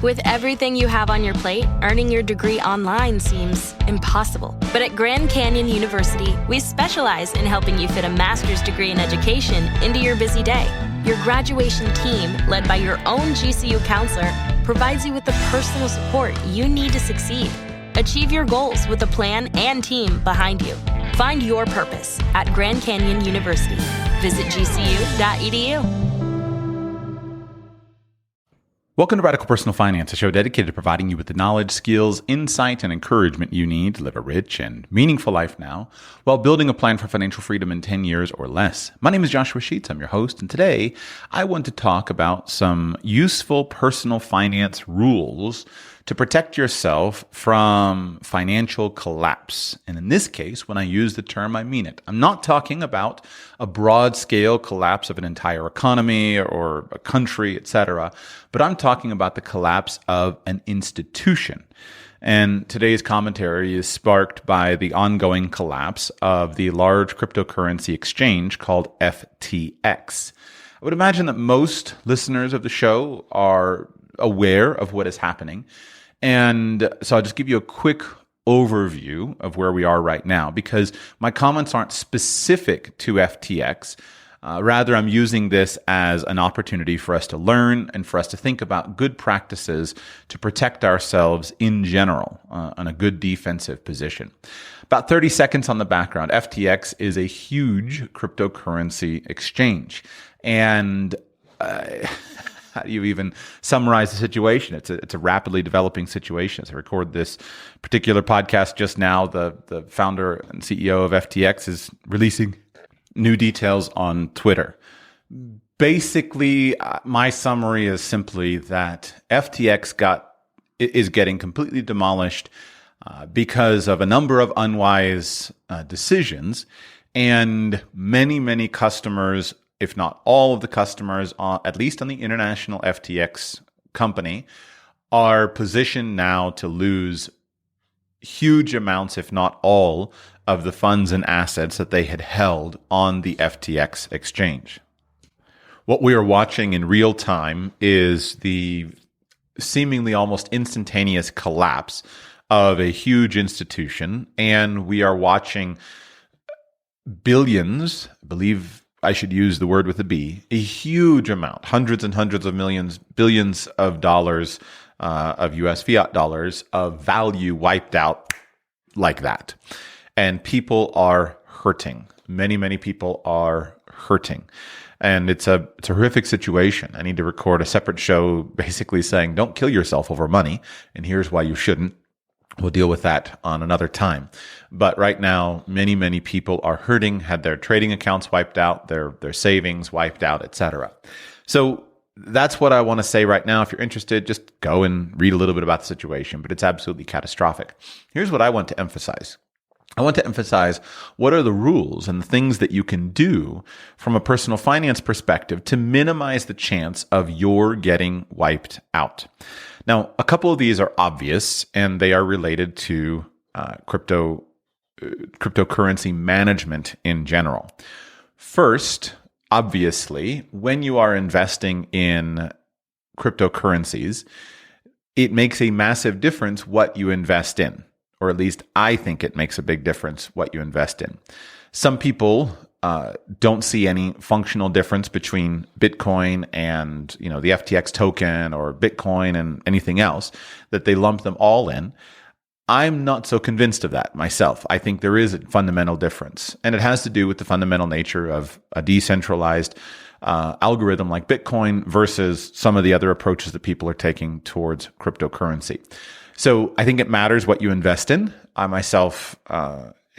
With everything you have on your plate, earning your degree online seems impossible. But at Grand Canyon University, we specialize in helping you fit a master's degree in education into your busy day. Your graduation team, led by your own GCU counselor, provides you with the personal support you need to succeed. Achieve your goals with a plan and team behind you. Find your purpose at Grand Canyon University. Visit gcu.edu. Welcome to Radical Personal Finance, a show dedicated to providing you with the knowledge, skills, insight, and encouragement you need to live a rich and meaningful life now while building a plan for financial freedom in 10 years or less. My name is Joshua Sheets. I'm your host, and today I want to talk about some useful personal finance rules to protect yourself from financial collapse. And in this case, when I use the term, I mean it. I'm not talking about a broad-scale collapse of an entire economy or a country, etc., but I'm talking about the collapse of an institution. And today's commentary is sparked by the ongoing collapse of the large cryptocurrency exchange called FTX. I would imagine that most listeners of the show are aware of what is happening. And so I'll just give you a quick overview of where we are right now, because my comments aren't specific to FTX. Rather, I'm using this as an opportunity for us to learn and for us to think about good practices to protect ourselves in general on a good defensive position. About 30 seconds on the background. FTX is a huge cryptocurrency exchange. And how do you even summarize the situation? It's a rapidly developing situation. As I record this particular podcast just now, the founder and CEO of FTX is releasing new details on Twitter. Basically, my summary is simply that FTX is getting completely demolished because of a number of unwise decisions, and many customers, if not all of the customers, at least on the international FTX company, are positioned now to lose huge amounts, if not all, of the funds and assets that they had held on the FTX exchange. What we are watching in real time is the seemingly almost instantaneous collapse of a huge institution, and we are watching billions, I believe I should use the word with a B, a huge amount, hundreds and hundreds of millions, billions of dollars of US fiat dollars of value wiped out like that. And people are hurting. Many people are hurting. And it's a horrific situation. I need to record a separate show basically saying, don't kill yourself over money, and here's why you shouldn't. We'll deal with that on another time. But right now, many people are hurting, had their trading accounts wiped out, their savings wiped out, etc. So that's what I want to say right now. If you're interested, just go and read a little bit about the situation, but it's absolutely catastrophic. Here's what I want to emphasize. I want to emphasize what are the rules and the things that you can do from a personal finance perspective to minimize the chance of your getting wiped out. Now, a couple of these are obvious, and they are related to cryptocurrency management in general. First, obviously, when you are investing in cryptocurrencies, it makes a massive difference what you invest in, or at least I think it makes a big difference what you invest in. Some people don't see any functional difference between Bitcoin and the FTX token or Bitcoin and anything else, that they lump them all in. I'm not so convinced of that myself. I think there is a fundamental difference, and it has to do with the fundamental nature of a decentralized algorithm like Bitcoin versus some of the other approaches that people are taking towards cryptocurrency. So I think it matters what you invest in. I myself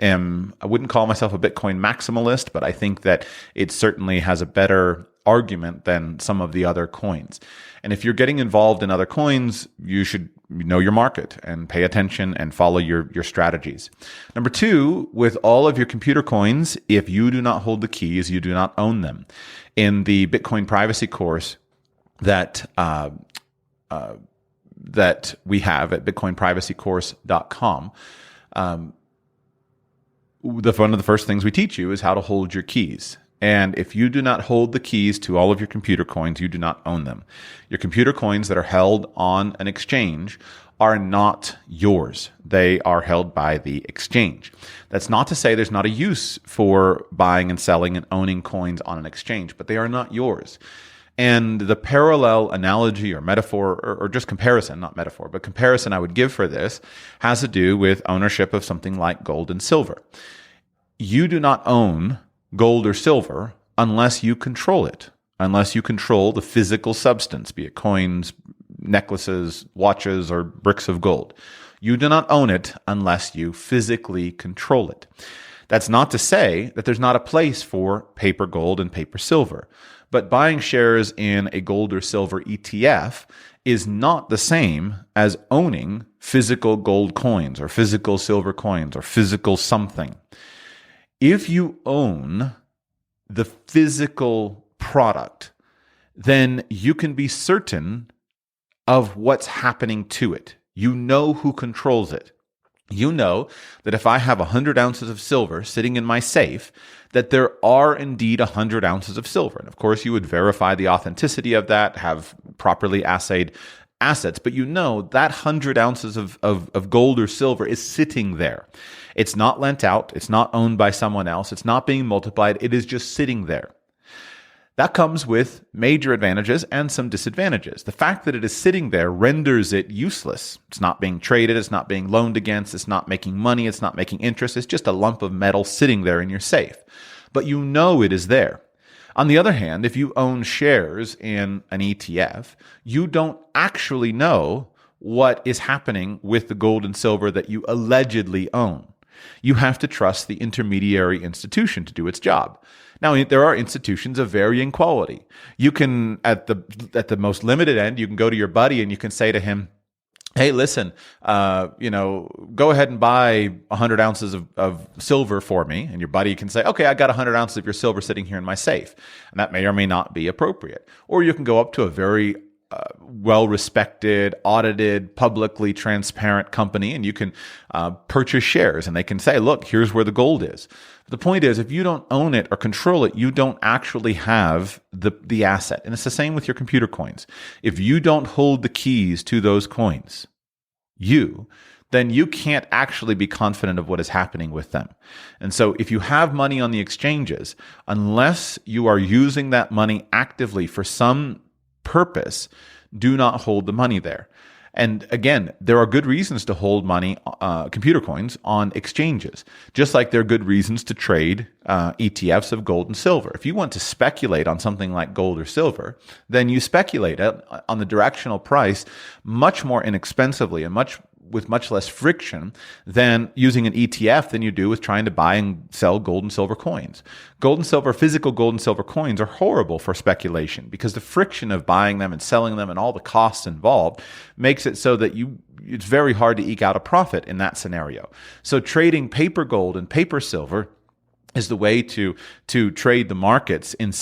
I wouldn't call myself a Bitcoin maximalist, but I think that it certainly has a better argument than some of the other coins. And if you're getting involved in other coins, you should know your market and pay attention and follow your strategies. Number two, with all of your computer coins, if you do not hold the keys, you do not own them. In the Bitcoin privacy course that we have at bitcoinprivacycourse.com, one of the first things we teach you is how to hold your keys. And if you do not hold the keys to all of your computer coins, you do not own them. Your computer coins that are held on an exchange are not yours. They are held by the exchange. That's not to say there's not a use for buying and selling and owning coins on an exchange, but they are not yours. And the parallel analogy or metaphor, or just comparison, not metaphor, but comparison I would give for this has to do with ownership of something like gold and silver. You do not own gold or silver unless you control it, unless you control the physical substance, be it coins, necklaces, watches, or bricks of gold. You do not own it unless you physically control it. That's not to say that there's not a place for paper gold and paper silver, but buying shares in a gold or silver ETF is not the same as owning physical gold coins or physical silver coins or physical something. If you own the physical product, then you can be certain of what's happening to it. You know who controls it. You know that if I have 100 ounces of silver sitting in my safe, that there are indeed 100 ounces of silver. And of course, you would verify the authenticity of that, have properly assayed assets, but you know that 100 ounces of gold or silver is sitting there. It's not lent out. It's not owned by someone else. It's not being multiplied. It is just sitting there. That comes with major advantages and some disadvantages. The fact that it is sitting there renders it useless. It's not being traded. It's not being loaned against. It's not making money. It's not making interest. It's just a lump of metal sitting there in your safe. But you know it is there. On the other hand, if you own shares in an ETF, you don't actually know what is happening with the gold and silver that you allegedly own. You have to trust the intermediary institution to do its job. Now, there are institutions of varying quality. You can, at the most limited end, you can go to your buddy and you can say to him, hey, listen, go ahead and buy 100 ounces of silver for me. And your buddy can say, okay, I got 100 ounces of your silver sitting here in my safe. And that may or may not be appropriate. Or you can go up to a very well-respected, audited, publicly transparent company, and you can purchase shares. And they can say, look, here's where the gold is. The point is, if you don't own it or control it, you don't actually have the asset. And it's the same with your computer coins. If you don't hold the keys to those coins, then you can't actually be confident of what is happening with them. And so if you have money on the exchanges, unless you are using that money actively for some purpose, do not hold the money there. And again, there are good reasons to hold money, computer coins, on exchanges, just like there are good reasons to trade ETFs of gold and silver. If you want to speculate on something like gold or silver, then you speculate on the directional price much more inexpensively and with much less friction than using an ETF than you do with trying to buy and sell gold and silver coins. Gold and silver, physical gold and silver coins are horrible for speculation because the friction of buying them and selling them and all the costs involved makes it so that it's very hard to eke out a profit in that scenario. So trading paper gold and paper silver is the way to trade the markets in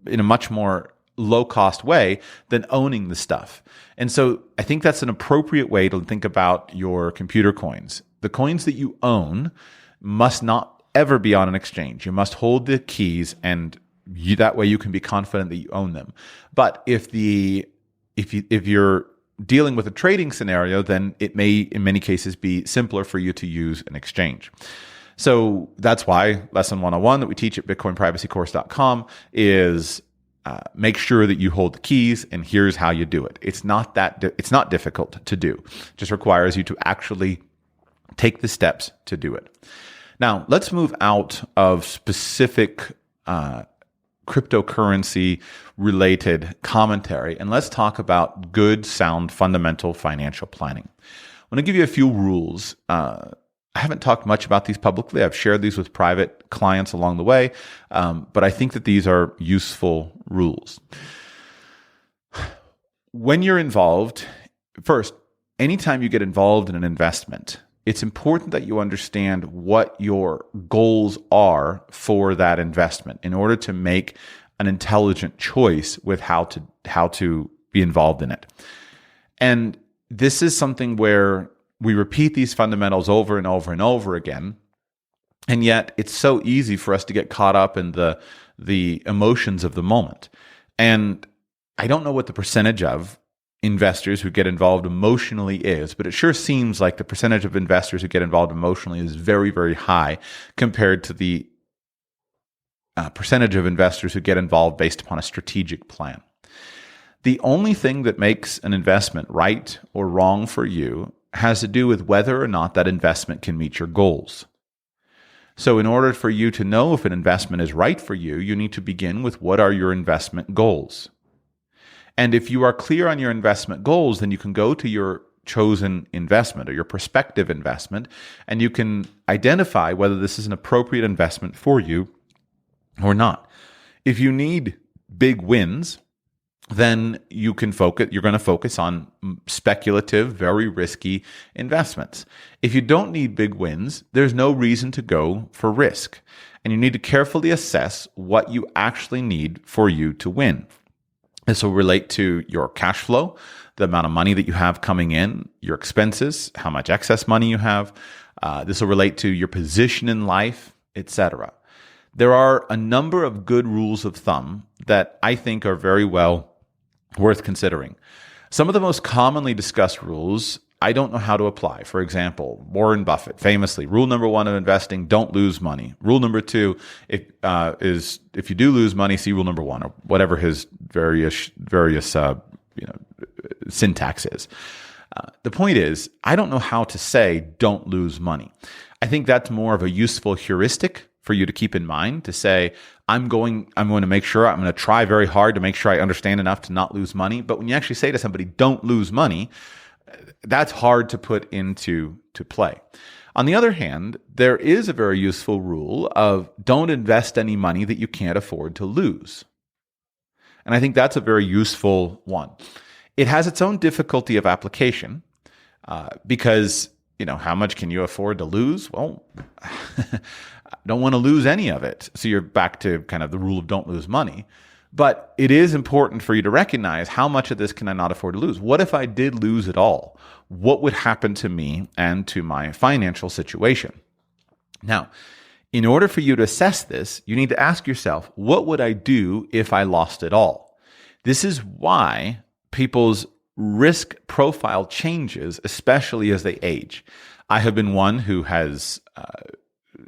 a much more low-cost way than owning the stuff. And so I think that's an appropriate way to think about your computer coins. The coins that you own must not ever be on an exchange. You must hold the keys, and that way you can be confident that you own them. But if you're dealing with a trading scenario, then it may, in many cases, be simpler for you to use an exchange. So that's why Lesson 101 that we teach at BitcoinPrivacyCourse.com is make sure that you hold the keys, and here's how you do it. It's not difficult to do. It just requires you to actually take the steps to do it. Now, let's move out of specific cryptocurrency related commentary, and let's talk about good, sound, fundamental financial planning. I want to give you a few rules. I haven't talked much about these publicly. I've shared these with private clients along the way, but I think that these are useful rules. When you're involved, first, anytime you get involved in an investment, it's important that you understand what your goals are for that investment in order to make an intelligent choice with how to be involved in it. And this is something where we repeat these fundamentals over and over and over again, and yet it's so easy for us to get caught up in the the emotions of the moment. And I don't know what the percentage of investors who get involved emotionally is, but it sure seems like the percentage of investors who get involved emotionally is very, very high compared to the percentage of investors who get involved based upon a strategic plan. The only thing that makes an investment right or wrong for you has to do with whether or not that investment can meet your goals. So in order for you to know if an investment is right for you, you need to begin with what are your investment goals. And if you are clear on your investment goals, then you can go to your chosen investment or your prospective investment, and you can identify whether this is an appropriate investment for you or not. If you need big wins, then you're going to focus on speculative, very risky investments. If you don't need big wins, there's no reason to go for risk. And you need to carefully assess what you actually need for you to win. This will relate to your cash flow, the amount of money that you have coming in, your expenses, how much excess money you have. This will relate to your position in life, etc. There are a number of good rules of thumb that I think are very well worth considering. Some of the most commonly discussed rules I don't know how to apply. For example, Warren Buffett famously, rule number 1 of investing, don't lose money. Rule number 2 is if you do lose money, see rule number 1, or whatever his various syntax is. The point is, I don't know how to say don't lose money. I think that's more of a useful heuristic for you to keep in mind, to say, I'm going to make sure, I'm going to try very hard to make sure I understand enough to not lose money. But when you actually say to somebody, don't lose money, that's hard to put into play. On the other hand, there is a very useful rule of don't invest any money that you can't afford to lose. And I think that's a very useful one. It has its own difficulty of application because, how much can you afford to lose? Well, I don't want to lose any of it. So you're back to kind of the rule of don't lose money. But it is important for you to recognize how much of this can I not afford to lose? What if I did lose it all? What would happen to me and to my financial situation? Now, in order for you to assess this, you need to ask yourself, what would I do if I lost it all? This is why people's risk profile changes, especially as they age. I have been one who has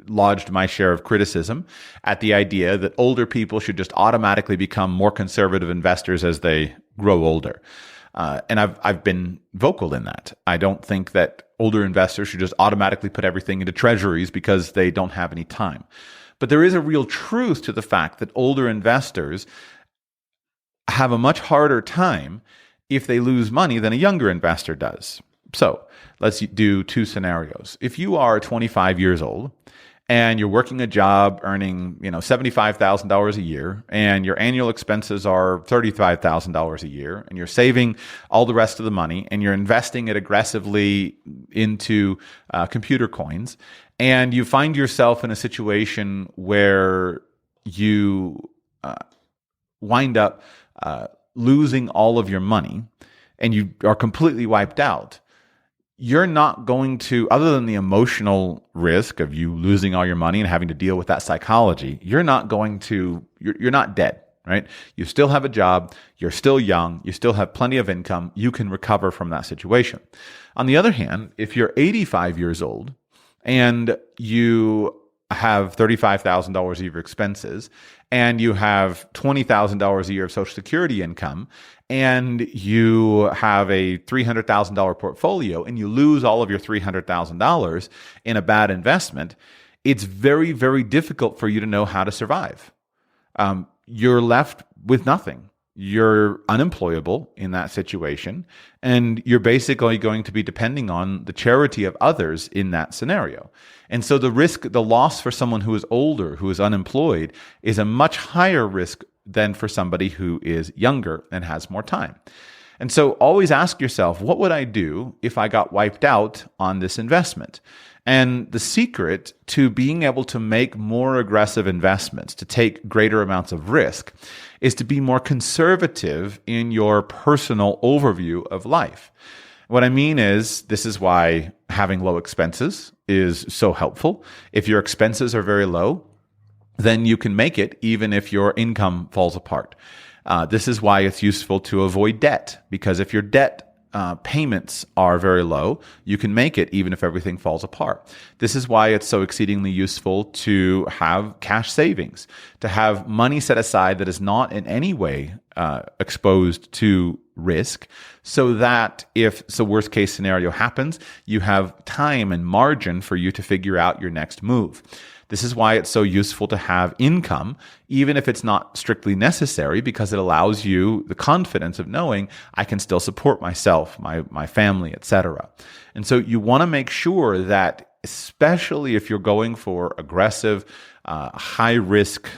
lodged my share of criticism at the idea that older people should just automatically become more conservative investors as they grow older. And I've been vocal in that. I don't think that older investors should just automatically put everything into treasuries because they don't have any time. But there is a real truth to the fact that older investors have a much harder time if they lose money than a younger investor does. So let's do 2 scenarios. If you are 25 years old and you're working a job earning, $75,000 a year, and your annual expenses are $35,000 a year, and you're saving all the rest of the money, and you're investing it aggressively into computer coins, and you find yourself in a situation where you wind up losing all of your money, and you are completely wiped out, you're not going to, other than the emotional risk of you losing all your money and having to deal with that psychology, you're not dead, right? You still have a job, you're still young, you still have plenty of income, you can recover from that situation. On the other hand, if you're 85 years old and you have $35,000 a year of expenses and you have $20,000 a year of Social Security income, and you have a $300,000 portfolio and you lose all of your $300,000 in a bad investment, it's very, very difficult for you to know how to survive. You're left with nothing. You're unemployable in that situation, and you're basically going to be depending on the charity of others in that scenario. And so the loss for someone who is older, who is unemployed, is a much higher risk than for somebody who is younger and has more time. And so always ask yourself, what would I do if I got wiped out on this investment? And the secret to being able to make more aggressive investments, to take greater amounts of risk, is to be more conservative in your personal overview of life. What I mean is, this is why having low expenses is so helpful. If your expenses are very low, then you can make it even if your income falls apart. This is why it's useful to avoid debt, because if your debt payments are very low, you can make it even if everything falls apart. This is why it's so exceedingly useful to have cash savings, to have money set aside that is not in any way exposed to risk, so that if the worst case scenario happens, you have time and margin for you to figure out your next move. This is why it's so useful to have income, even if it's not strictly necessary, because it allows you the confidence of knowing I can still support myself, my family, etc. And so you want to make sure that, especially if you're going for aggressive, high risk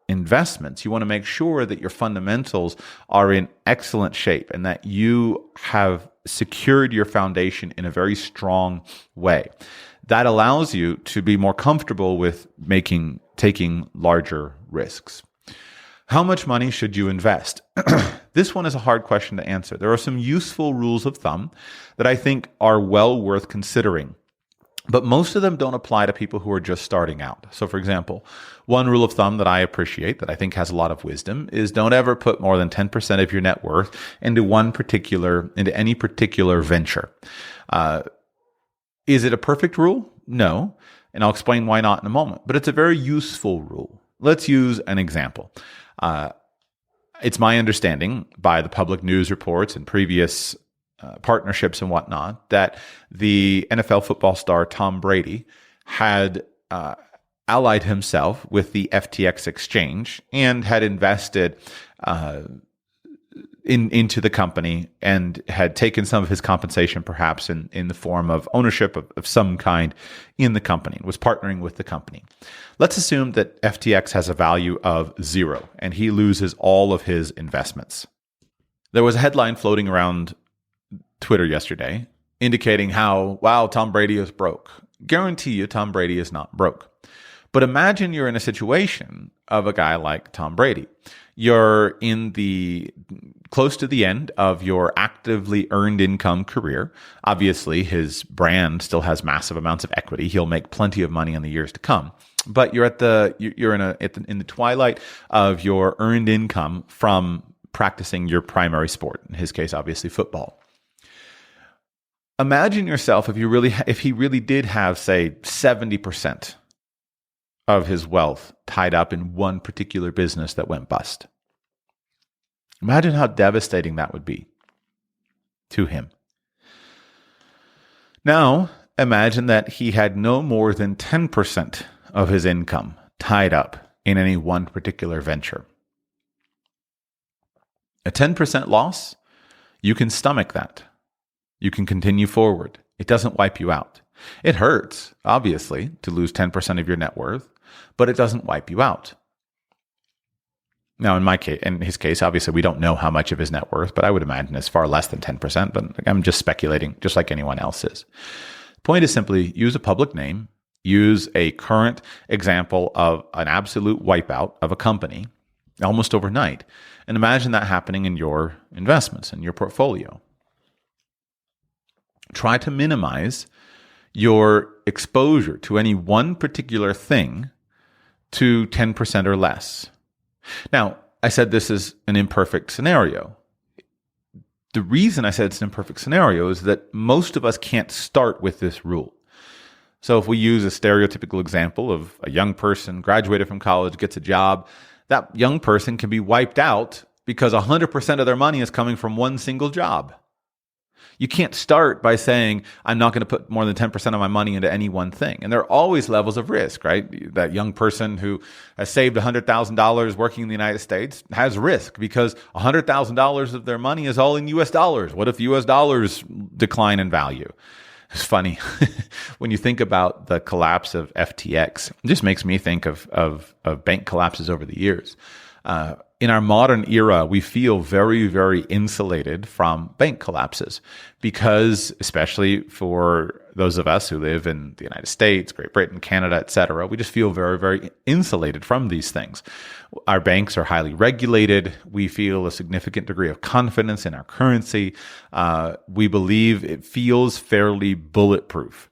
investments, you want to make sure that your fundamentals are in excellent shape and that you have secured your foundation in a very strong way. That allows you to be more comfortable with taking larger risks. How much money should you invest? This one is a hard question to answer. There are some useful rules of thumb that I think are well worth considering, but most of them don't apply to people who are just starting out. So for example, one rule of thumb that I appreciate, that I think has a lot of wisdom, is don't ever put more than 10% of your net worth into any particular venture. Is it a perfect rule? No. And I'll explain why not in a moment. But it's a very useful rule. Let's use an example. It's my understanding by the public news reports and previous partnerships and whatnot that the NFL football star Tom Brady had allied himself with the FTX exchange and had invested into the company and had taken some of his compensation perhaps in the form of ownership of some kind in the company, was partnering with the company. Let's assume that FTX has a value of 0 and he loses all of his investments. There was a headline floating around Twitter yesterday indicating how, wow, Tom Brady is broke. Guarantee you Tom Brady is not broke. But imagine you're in a situation of a guy like Tom Brady. You're close to the end of your actively earned income career. Obviously, his brand still has massive amounts of equity. He'll make plenty of money in the years to come. But you're in the twilight of your earned income from practicing your primary sport. In his case, obviously football. Imagine yourself if he really did have, say, 70% of his wealth tied up in one particular business that went bust. Imagine how devastating that would be to him. Now, imagine that he had no more than 10% of his income tied up in any one particular venture. A 10% loss, you can stomach that. You can continue forward. It doesn't wipe you out. It hurts, obviously, to lose 10% of your net worth, but it doesn't wipe you out. Now, in his case, obviously, we don't know how much of his net worth, but I would imagine it's far less than 10%, but I'm just speculating, just like anyone else is. The point is simply use a public name, use a current example of an absolute wipeout of a company almost overnight, and imagine that happening in your investments, in your portfolio. Try to minimize your exposure to any one particular thing to 10% or less. Now, I said this is an imperfect scenario. The reason I said it's an imperfect scenario is that most of us can't start with this rule. So if we use a stereotypical example of a young person graduated from college, gets a job, that young person can be wiped out because 100% of their money is coming from one single job. You can't start by saying, I'm not going to put more than 10% of my money into any one thing. And there are always levels of risk, right? That young person who has saved $100,000 working in the United States has risk because $100,000 of their money is all in US dollars. What if US dollars decline in value? It's funny. When you think about the collapse of FTX, it just makes me think of bank collapses over the years. In our modern era, we feel very, very insulated from bank collapses because, especially for those of us who live in the United States, Great Britain, Canada, etc., we just feel very, very insulated from these things. Our banks are highly regulated. We feel a significant degree of confidence in our currency. We believe it feels fairly bulletproof.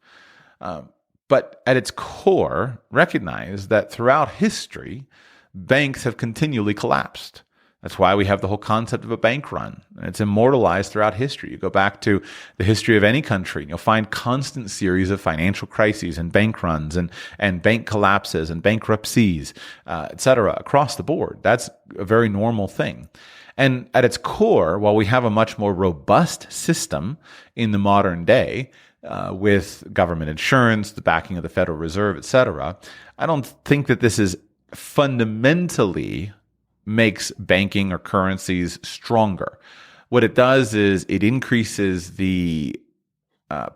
But But at its core, recognize that throughout history, banks have continually collapsed. That's why we have the whole concept of a bank run. And it's immortalized throughout history. You go back to the history of any country, and you'll find constant series of financial crises and bank runs and bank collapses and bankruptcies, et cetera, across the board. That's a very normal thing. And at its core, while we have a much more robust system in the modern day, with government insurance, the backing of the Federal Reserve, et cetera, I don't think that this is fundamentally makes banking or currencies stronger. What it does is it increases the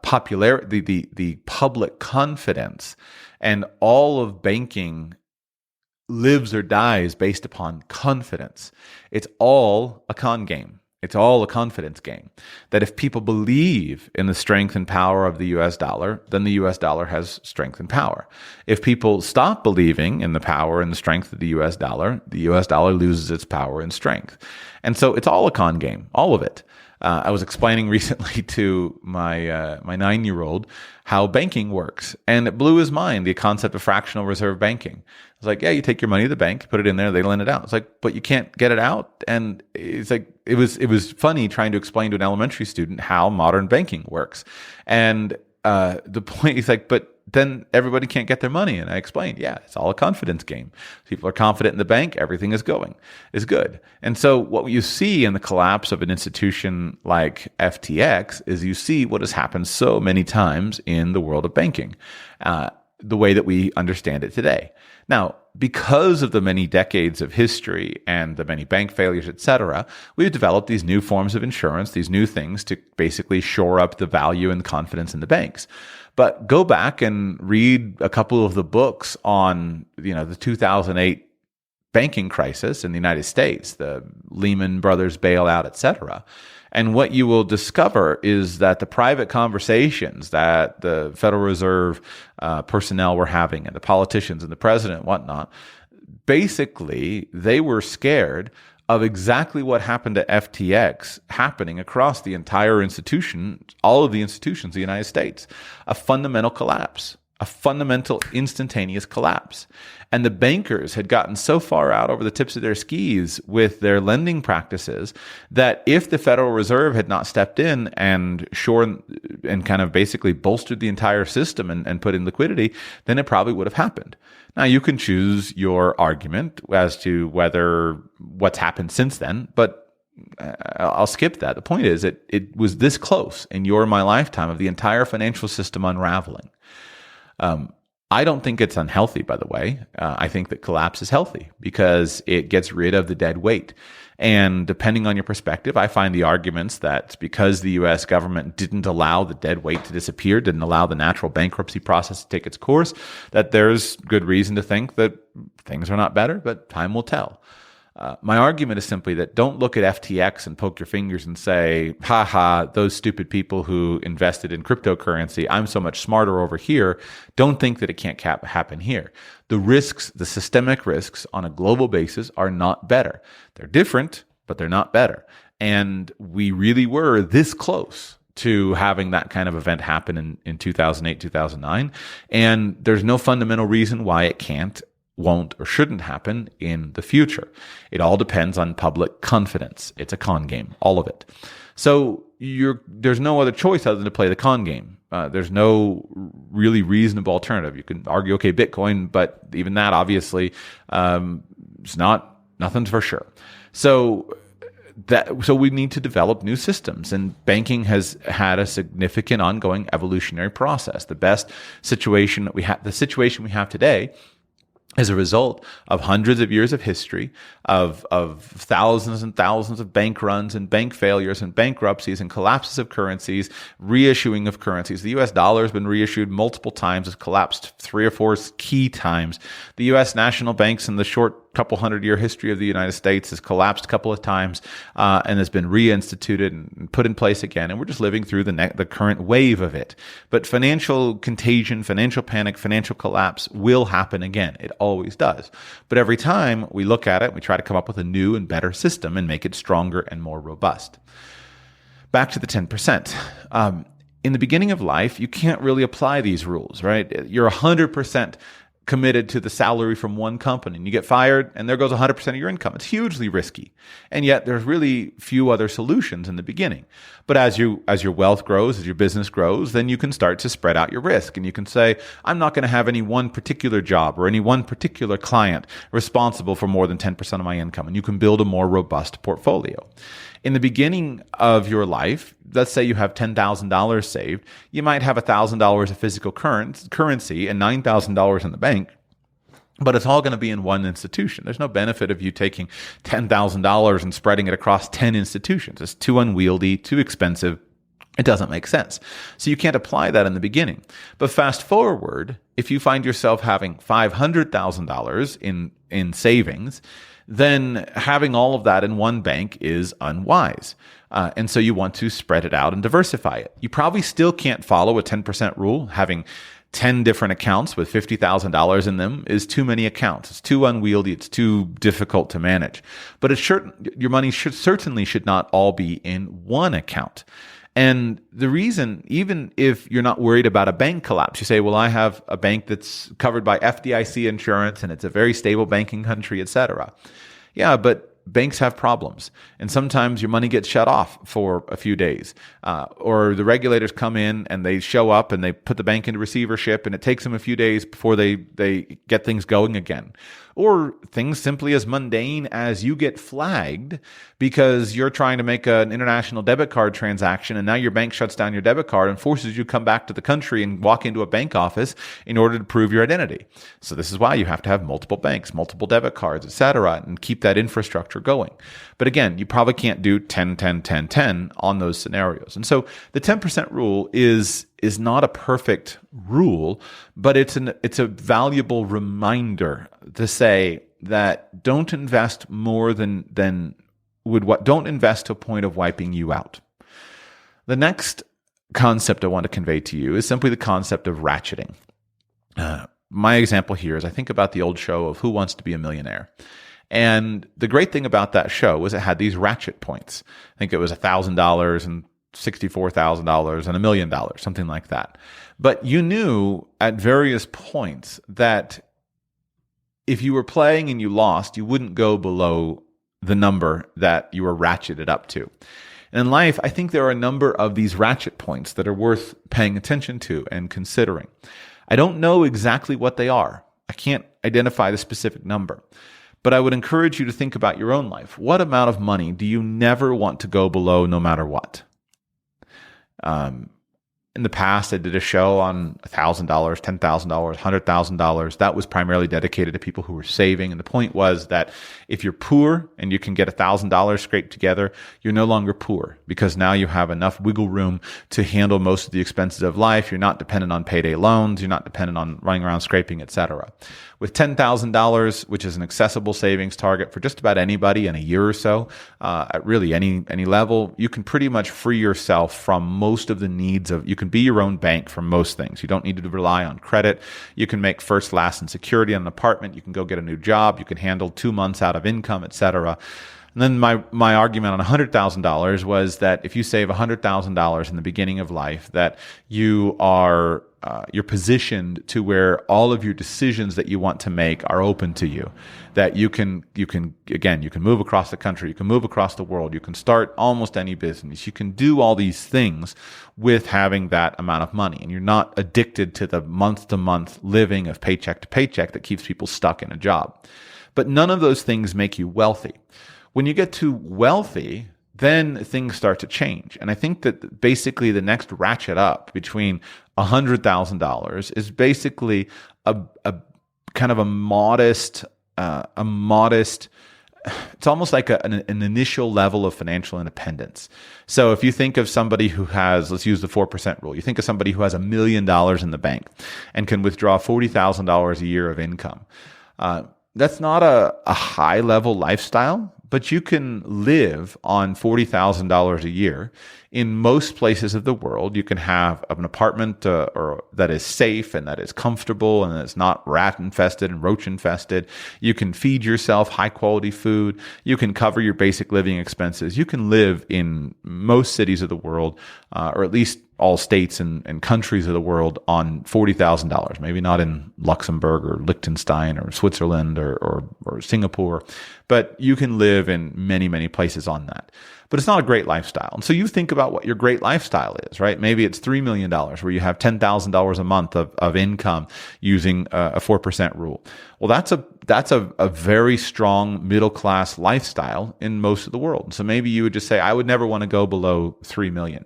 popularity, the public confidence, and all of banking lives or dies based upon confidence. It's all a con game. It's all a confidence game. That if people believe in the strength and power of the US dollar, then the US dollar has strength and power. If people stop believing in the power and the strength of the US dollar loses its power and strength. And so it's all a con game, all of it. I was explaining recently to my 9-year-old how banking works, and it blew his mind, the concept of fractional reserve banking. It's like, yeah, you take your money to the bank, put it in there, they lend it out. It's like, but you can't get it out. And it's like, it was funny trying to explain to an elementary student how modern banking works. And the point is like, but then everybody can't get their money. And I explained, yeah, it's all a confidence game. People are confident in the bank, everything is good. And so what you see in the collapse of an institution like FTX is you see what has happened so many times in the world of banking, the way that we understand it today. Now, because of the many decades of history and the many bank failures, et cetera, we've developed these new forms of insurance, these new things to basically shore up the value and confidence in the banks. But go back and read a couple of the books on, the 2008 banking crisis in the United States, the Lehman Brothers bailout, et cetera. And what you will discover is that the private conversations that the Federal Reserve personnel were having and the politicians and the president and whatnot, basically they were scared of exactly what happened to FTX happening across the entire institution, all of the institutions of the United States. A fundamental collapse, a fundamental instantaneous collapse. And the bankers had gotten so far out over the tips of their skis with their lending practices that if the Federal Reserve had not stepped in and kind of basically bolstered the entire system and put in liquidity, then it probably would have happened. Now, you can choose your argument as to whether what's happened since then, but I'll skip that. The point is, it was this close in your and my lifetime of the entire financial system unraveling. I don't think it's unhealthy, by the way. I think that collapse is healthy because it gets rid of the dead weight. And depending on your perspective, I find the arguments that because the U.S. government didn't allow the dead weight to disappear, didn't allow the natural bankruptcy process to take its course, that there's good reason to think that things are not better, but time will tell. My argument is simply that don't look at FTX and poke your fingers and say, those stupid people who invested in cryptocurrency, I'm so much smarter over here. Don't think that it can't happen here. The risks, the systemic risks on a global basis are not better. They're different, but they're not better. And we really were this close to having that kind of event happen in 2008, 2009. And there's no fundamental reason why it can't, won't, or shouldn't happen in the future. It all depends on public confidence. It's a con game, all of it. So there's no other choice other than to play the con game. There's no really reasonable alternative. You can argue, okay, Bitcoin, but even that obviously it's nothing's for sure. So we need to develop new systems, and banking has had a significant ongoing evolutionary process. The situation we have today as a result of hundreds of years of history, of thousands and thousands of bank runs and bank failures and bankruptcies and collapses of currencies, reissuing of currencies. The U.S. dollar has been reissued multiple times, has collapsed 3 or 4 key times. The U.S. national banks in the short couple 100-year history of the United States has collapsed a couple of times and has been reinstituted and put in place again. And we're just living through the current wave of it. But financial contagion, financial panic, financial collapse will happen again. It always does. But every time we look at it, we try to come up with a new and better system and make it stronger and more robust. Back to the 10%. in the beginning of life, you can't really apply these rules, right? You're 100% committed to the salary from one company and you get fired and there goes 100% of your income. It's hugely risky. And yet there's really few other solutions in the beginning. But as your wealth grows, as your business grows, then you can start to spread out your risk and you can say, I'm not going to have any one particular job or any one particular client responsible for more than 10% of my income. And you can build a more robust portfolio. In the beginning of your life, let's say you have $10,000 saved, you might have $1,000 of physical currency and $9,000 in the bank, but it's all going to be in one institution. There's no benefit of you taking $10,000 and spreading it across 10 institutions. It's too unwieldy, too expensive. It doesn't make sense. So you can't apply that in the beginning. But fast forward, if you find yourself having $500,000 in savings, then having all of that in one bank is unwise. And so you want to spread it out and diversify it. You probably still can't follow a 10% rule. Having 10 different accounts with $50,000 in them is too many accounts. It's too unwieldy. It's too difficult to manage. But your money certainly should not all be in one account. And the reason, even if you're not worried about a bank collapse, you say, well, I have a bank that's covered by FDIC insurance and it's a very stable banking country, et cetera. Yeah, but banks have problems. And sometimes your money gets shut off for a few days. Or the regulators come in and they show up and they put the bank into receivership and it takes them a few days before they get things going again. Or things simply as mundane as you get flagged because you're trying to make an international debit card transaction and now your bank shuts down your debit card and forces you to come back to the country and walk into a bank office in order to prove your identity. So this is why you have to have multiple banks, multiple debit cards, et cetera, and keep that infrastructure going. But again, you probably can't do 10, 10, 10, 10 on those scenarios. And so the 10% rule is not a perfect rule, but it's a valuable reminder to say that don't invest more than don't invest to a point of wiping you out. The next concept I want to convey to you is simply the concept of ratcheting. My example here is I think about the old show of Who Wants to Be a Millionaire. And the great thing about that show was it had these ratchet points. I think it was $1,000 and $64,000 and $1 million, something like that. But you knew at various points that if you were playing and you lost, you wouldn't go below the number that you were ratcheted up to. And in life, I think there are a number of these ratchet points that are worth paying attention to and considering. I don't know exactly what they are. I can't identify the specific number. But I would encourage you to think about your own life. What amount of money do you never want to go below no matter what? In the past, I did a show on $1,000, $10,000, $100,000. That was primarily dedicated to people who were saving. And the point was that if you're poor and you can get $1,000 scraped together, you're no longer poor because now you have enough wiggle room to handle most of the expenses of life. You're not dependent on payday loans. You're not dependent on running around scraping, etc. With $10,000, which is an accessible savings target for just about anybody in a year or so, at really any level, you can pretty much free yourself from most of the needs of, you can be your own bank for most things. You don't need to rely on credit. You can make first, last, and security on an apartment. You can go get a new job. You can handle 2 months out of income, etc. And then my argument on $100,000 was that if you save $100,000 in the beginning of life, that you're positioned to where all of your decisions that you want to make are open to you. That you can move across the country, you can move across the world, you can start almost any business. You can do all these things with having that amount of money, and you're not addicted to the month-to-month living of paycheck to paycheck that keeps people stuck in a job. But none of those things make you wealthy. When you get to wealthy, then things start to change. And I think that basically the next ratchet up between $100,000 is basically a kind of a modest, it's almost like an initial level of financial independence. So if you think of somebody who has, let's use the 4% rule. You think of somebody who has $1 million in the bank and can withdraw $40,000 a year of income. That's not a high level lifestyle, but you can live on $40,000 a year. In most places of the world, you can have an apartment or that is safe and that is comfortable and that's not rat infested and roach infested. You can feed yourself high quality food. You can cover your basic living expenses. You can live in most cities of the world, or at least all states and countries of the world on $40,000, maybe not in Luxembourg or Liechtenstein or Switzerland or Singapore, but you can live in many, many places on that. But it's not a great lifestyle. And so you think about what your great lifestyle is, right? Maybe it's $3 million where you have $10,000 a month of income using a 4% rule. Well, that's a very strong middle class lifestyle in most of the world. So maybe you would just say, I would never want to go below 3 million.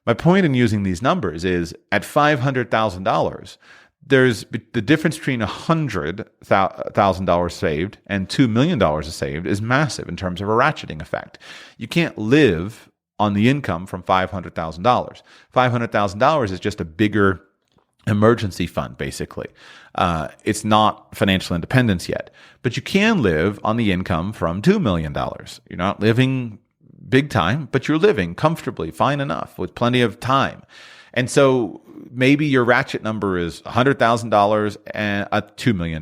My point in using these numbers is at $500,000, there's the difference between $100,000 saved and $2 million saved is massive in terms of a ratcheting effect. You can't live on the income from $500,000. $500,000 is just a bigger emergency fund, basically. It's not financial independence yet, but you can live on the income from $2 million. You're not living big time, but you're living comfortably, fine enough, with plenty of time. And so maybe your ratchet number is $100,000 and $2 million.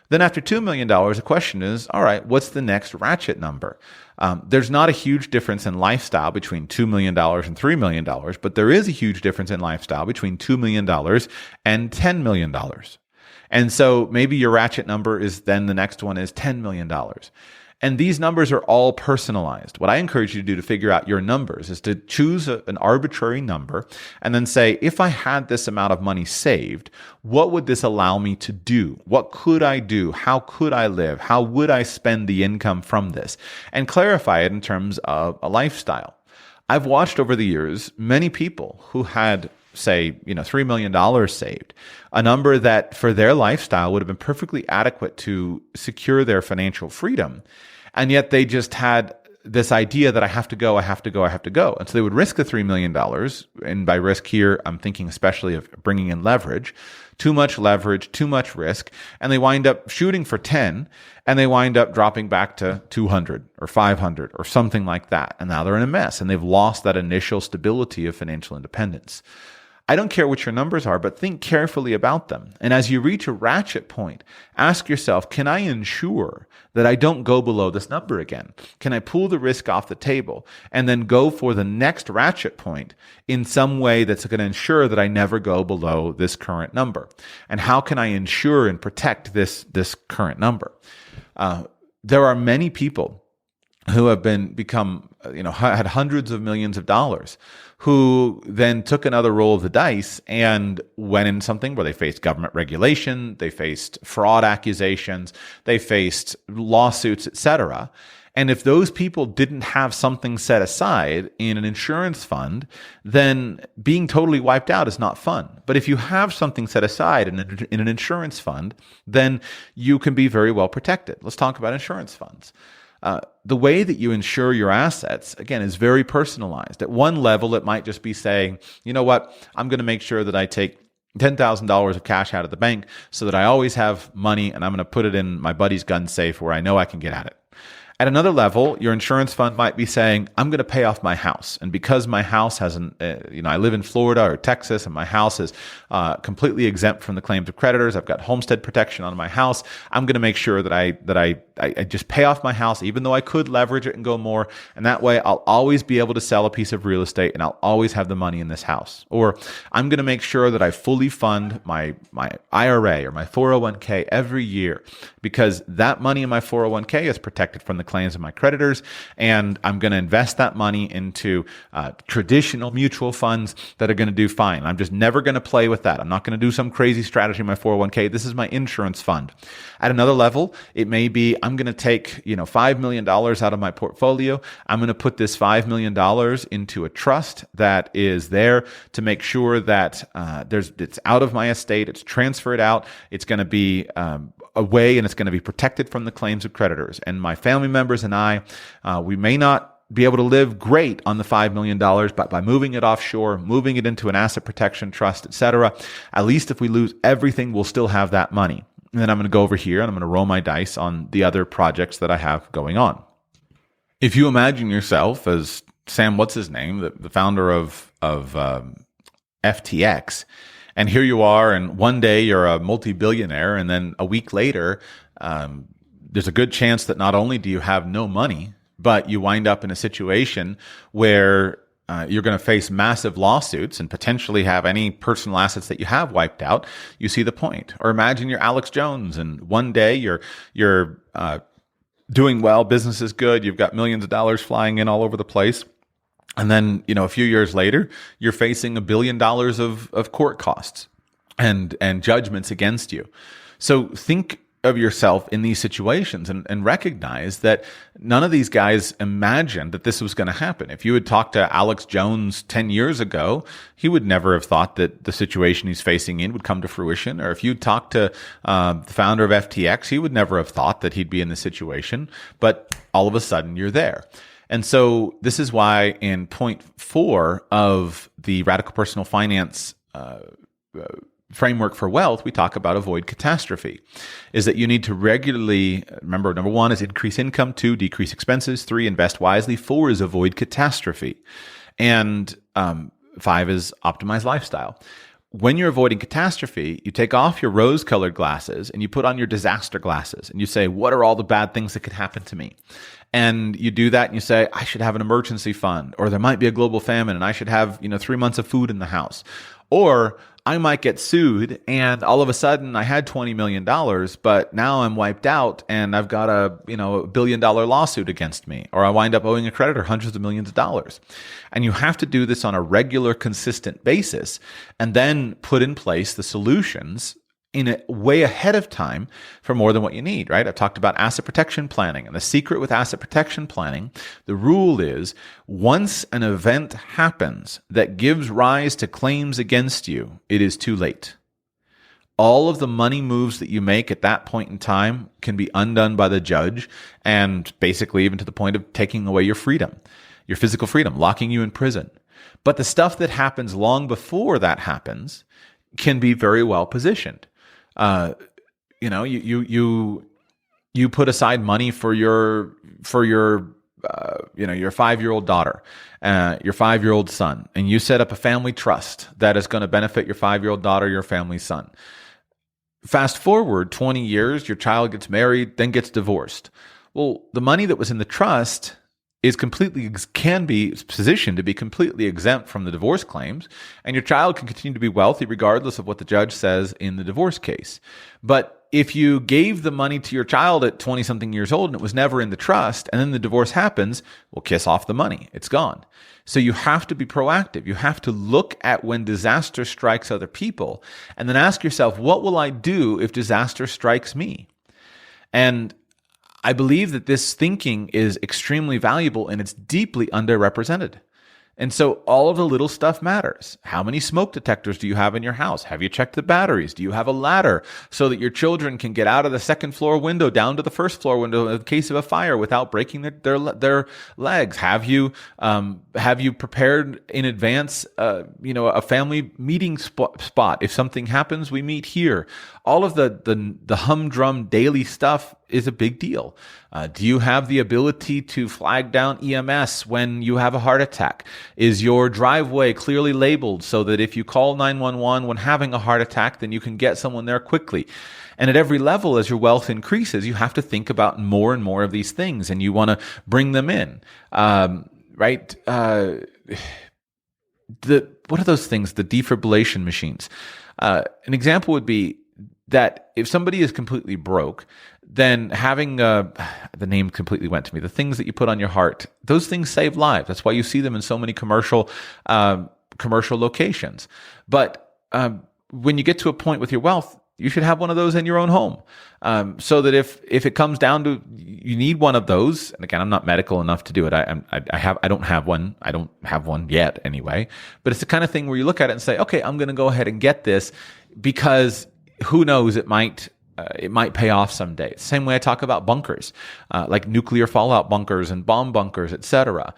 Then after $2 million, the question is, all right, what's the next ratchet number? There's not a huge difference in lifestyle between $2 million and $3 million, but there is a huge difference in lifestyle between $2 million and $10 million. And so maybe your ratchet number is then the next one is $10 million. And these numbers are all personalized. What I encourage you to do to figure out your numbers is to choose an arbitrary number and then say, if I had this amount of money saved, what would this allow me to do? What could I do? How could I live? How would I spend the income from this? And clarify it in terms of a lifestyle. I've watched over the years many people who had, say, $3 million saved, a number that for their lifestyle would have been perfectly adequate to secure their financial freedom. And yet they just had this idea that I have to go. And so they would risk the $3 million. And by risk here, I'm thinking especially of bringing in leverage, too much leverage, too much risk. And they wind up shooting for 10 and they wind up dropping back to 200 or 500 or something like that. And now they're in a mess and they've lost that initial stability of financial independence. I don't care what your numbers are, but think carefully about them. And as you reach a ratchet point, ask yourself, can I ensure that I don't go below this number again? Can I pull the risk off the table and then go for the next ratchet point in some way that's going to ensure that I never go below this current number? And how can I ensure and protect this current number? There are many people who have become had hundreds of millions of dollars, who then took another roll of the dice and went in something where they faced government regulation, they faced fraud accusations, they faced lawsuits, etc. And if those people didn't have something set aside in an insurance fund, then being totally wiped out is not fun. But if you have something set aside in an insurance fund, then you can be very well protected. Let's talk about insurance funds. The way that you insure your assets, again, is very personalized. At one level, it might just be saying, you know what, I'm going to make sure that I take $10,000 of cash out of the bank so that I always have money and I'm going to put it in my buddy's gun safe where I know I can get at it. At another level, your insurance fund might be saying, I'm going to pay off my house. And because my house has I live in Florida or Texas and my house is completely exempt from the claims of creditors. I've got homestead protection on my house. I'm going to make sure that I just pay off my house, even though I could leverage it and go more. And that way I'll always be able to sell a piece of real estate and I'll always have the money in this house. Or I'm going to make sure that I fully fund my IRA or my 401k every year, because that money in my 401k is protected from the claims of my creditors, and I'm going to invest that money into traditional mutual funds that are going to do fine. I'm just never going to play with that. I'm not going to do some crazy strategy in my 401k. This is my insurance fund. At another level, it may be I'm going to take $5 million out of my portfolio. I'm going to put this $5 million into a trust that is there to make sure that it's out of my estate. It's transferred out. It's going to be away, and it's going to be protected from the claims of creditors. And my family members and I, we may not be able to live great on the $5 million, but by moving it offshore, moving it into an asset protection trust, etc., at least if we lose everything, we'll still have that money. And then I'm going to go over here and I'm going to roll my dice on the other projects that I have going on. If you imagine yourself as Sam, what's his name, the founder of FTX, and here you are, and one day you're a multi-billionaire, and then a week later, there's a good chance that not only do you have no money, but you wind up in a situation where you're going to face massive lawsuits and potentially have any personal assets that you have wiped out, you see the point. Or imagine you're Alex Jones and one day you're doing well, business is good, you've got millions of dollars flying in all over the place. And then, a few years later, you're facing $1 billion of court costs and judgments against you. So think of yourself in these situations and recognize that none of these guys imagined that this was going to happen. If you had talked to Alex Jones 10 years ago, he would never have thought that the situation he's facing in would come to fruition. Or if you talked to the founder of FTX, he would never have thought that he'd be in this situation. But all of a sudden, you're there. And so this is why in point 4 of the Radical Personal Finance framework for wealth, we talk about avoid catastrophe, is that you need to regularly, remember, number 1 is increase income, 2, decrease expenses, 3, invest wisely, 4 is avoid catastrophe, and 5 is optimize lifestyle. When you're avoiding catastrophe, you take off your rose-colored glasses and you put on your disaster glasses and you say, what are all the bad things that could happen to me? And you do that and you say, I should have an emergency fund, or there might be a global famine and I should have, 3 months of food in the house. Or I might get sued and all of a sudden I had $20 million, but now I'm wiped out and I've got a $1 billion lawsuit against me, or I wind up owing a creditor hundreds of millions of dollars. And you have to do this on a regular, consistent basis and then put in place the solutions in a way ahead of time for more than what you need, right? I've talked about asset protection planning, and the secret with asset protection planning, the rule is once an event happens that gives rise to claims against you, it is too late. All of the money moves that you make at that point in time can be undone by the judge, and basically even to the point of taking away your freedom, your physical freedom, locking you in prison. But the stuff that happens long before that happens can be very well positioned. You put aside money for your 5-year-old daughter, your 5-year-old son, and you set up a family trust that is going to benefit your 5-year-old daughter, your family son. Fast forward 20 years, your child gets married, then gets divorced. Well, the money that was in the trust can be positioned to be completely exempt from the divorce claims, and your child can continue to be wealthy regardless of what the judge says in the divorce case. But if you gave the money to your child at 20-something years old and it was never in the trust, and then the divorce happens, well, kiss off the money. It's gone. So you have to be proactive. You have to look at when disaster strikes other people and then ask yourself, what will I do if disaster strikes me? And I believe that this thinking is extremely valuable and it's deeply underrepresented. And so all of the little stuff matters. How many smoke detectors do you have in your house? Have you checked the batteries? Do you have a ladder so that your children can get out of the second floor window down to the first floor window in case of a fire without breaking their legs? Have you prepared in advance, a family meeting spot? If something happens, we meet here. All of the humdrum daily stuff is a big deal. Do you have the ability to flag down EMS when you have a heart attack? Is your driveway clearly labeled so that if you call 911 when having a heart attack, then you can get someone there quickly? And at every level, as your wealth increases, you have to think about more and more of these things, and you want to bring them in, right? What are those things? The defibrillation machines. An example would be that if somebody is completely broke, then having the name completely went to me. The things that you put on your heart, those things save lives. That's why you see them in so many commercial locations. But when you get to a point with your wealth, you should have one of those in your own home, so that if it comes down to you need one of those. And again, I'm not medical enough to do it. I don't have one. I don't have one yet, anyway. But it's the kind of thing where you look at it and say, okay, I'm going to go ahead and get this because who knows, it might pay off someday. Same way I talk about bunkers, like nuclear fallout bunkers and bomb bunkers, etc.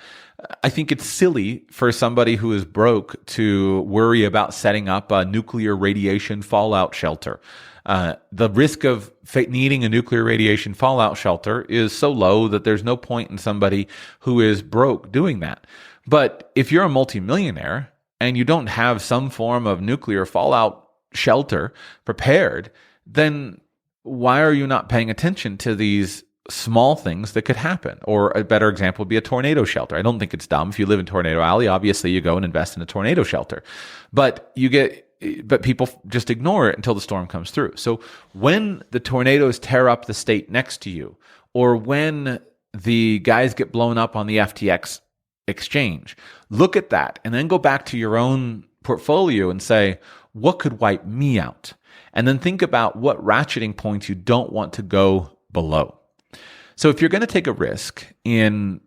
I think it's silly for somebody who is broke to worry about setting up a nuclear radiation fallout shelter. The risk of needing a nuclear radiation fallout shelter is so low that there's no point in somebody who is broke doing that. But if you're a multimillionaire and you don't have some form of nuclear fallout shelter prepared, then why are you not paying attention to these small things that could happen. Or a better example would be a tornado shelter. I don't think it's dumb. If you live in Tornado Alley, obviously you go and invest in a tornado shelter. But people just ignore it until the storm comes through. So when the tornadoes tear up the state next to you, or when the guys get blown up on the FTX exchange, look at that and then go back to your own portfolio and say, what could wipe me out? And then think about what ratcheting points you don't want to go below. So if you're going to take a risk in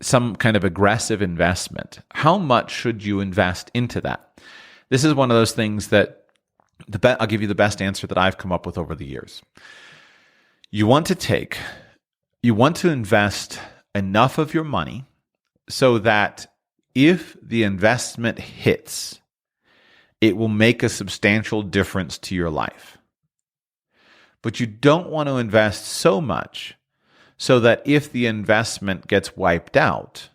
some kind of aggressive investment, how much should you invest into that? This is one of those things that I'll give you the best answer that I've come up with over the years. You want to invest enough of your money so that if the investment hits, it will make a substantial difference to your life. But you don't want to invest so much so that if the investment gets wiped out,